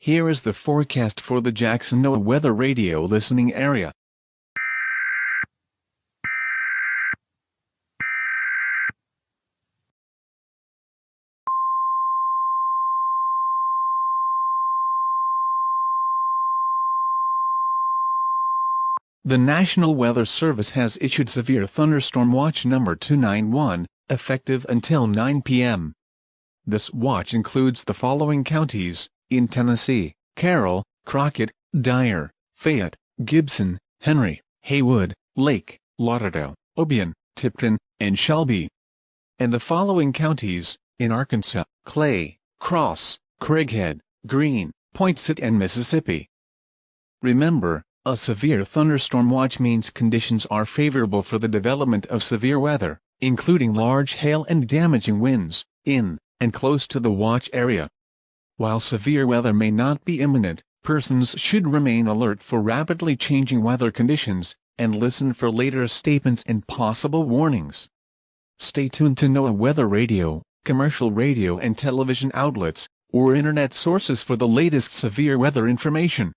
Here is the forecast for the Jackson NOAA Weather Radio listening area. The National Weather Service has issued Severe Thunderstorm Watch number 291, effective until 9 p.m. This watch includes the following counties: in Tennessee: Carroll, Crockett, Dyer, Fayette, Gibson, Henry, Haywood, Lake, Lauderdale, Obion, Tipton, and Shelby. And the following counties: in Arkansas: Clay, Cross, Craighead, Greene, Poinsett, and Mississippi. Remember, a severe thunderstorm watch means conditions are favorable for the development of severe weather, including large hail and damaging winds, in and close to the watch area. While severe weather may not be imminent, persons should remain alert for rapidly changing weather conditions, and listen for later statements and possible warnings. Stay tuned to NOAA Weather Radio, commercial radio and television outlets, or internet sources for the latest severe weather information.